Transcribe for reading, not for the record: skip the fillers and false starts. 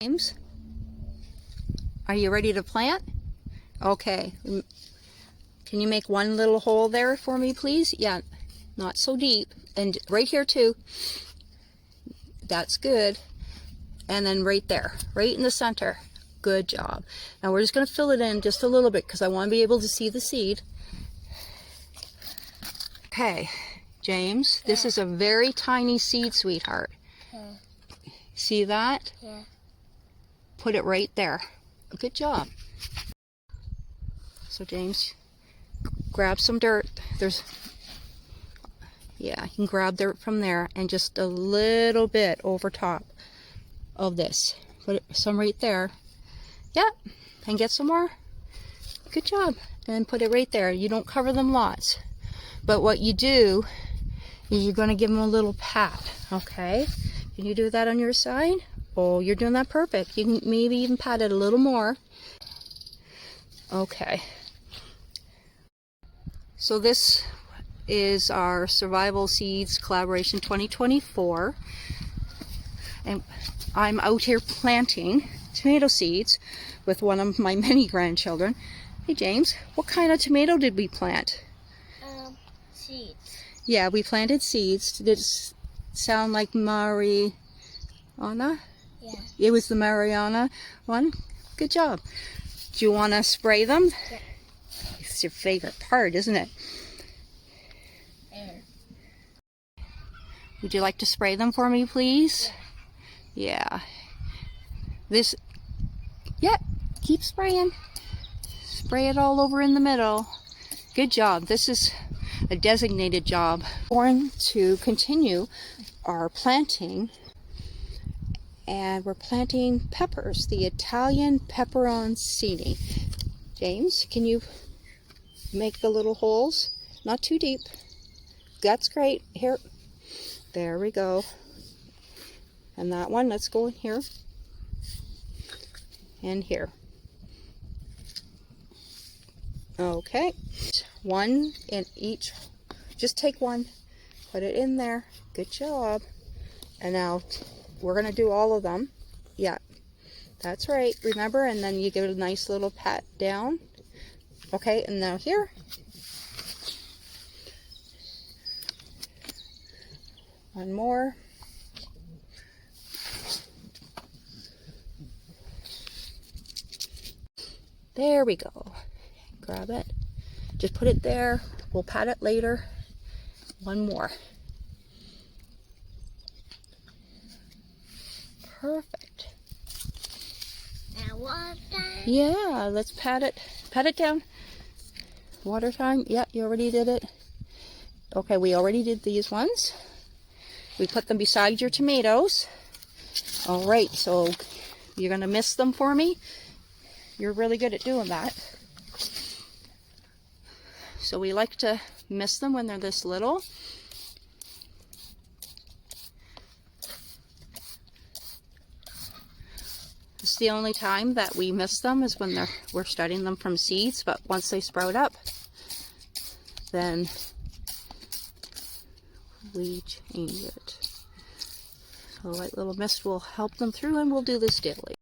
James, are you ready to plant? Okay. Can you make one little hole there for me, please? Yeah, not so deep. And right here too. That's good. And then right there, right in the center. Good job. Now we're just going to fill it in just a little bit because I want to be able to see the seed. Okay, James, this is a very tiny seed, sweetheart. Yeah. See that? Yeah. Put it right there. Good job. So James, grab some dirt. Yeah, you can grab dirt from there and just a little bit over top of this. Put some right there. Yeah, and get some more. Good job. And put it right there. You don't cover them lots. But what you do is you're going to give them a little pat, okay? Can you do that on your side? Oh, you're doing that perfect. You can maybe even pat it a little more. Okay. So this is our Survival Seeds Collaboration 2024. And I'm out here planting tomato seeds with one of my many grandchildren. Hey James, what kind of tomato did we plant? Seeds. Yeah, we planted seeds. Did it sound like Mariana? Yeah. It was the Mariana one? Good job. Do you want to spray them? Yeah. It's your favorite part, isn't it? Air. Would you like to spray them for me, please? Yeah. Yeah, keep spraying. Spray it all over in the middle. Good job. This is a designated job. We're going to continue our planting, and we're planting peppers, the Italian peperoncini. James, can you make the little holes? Not too deep. That's great. Here. There we go. And that one, let's go in here. And here. Okay. One in each. Just take one. Put it in there. Good job. And now we're going to do all of them. Yeah. That's right. Remember? And then you give it a nice little pat down. Okay. And now here. One more. There we go. Grab it. Just put it there. We'll pat it later. One more. Perfect. Now water time? Yeah, let's pat it. Pat it down. Water time. Yeah, you already did it. Okay, we already did these ones. We put them beside your tomatoes. All right, so you're going to mist them for me. You're really good at doing that. So we like to mist them when they're this little. It's the only time that we mist them is when we're starting them from seeds, but once they sprout up, then we change it. So a light little mist will help them through, and we'll do this daily.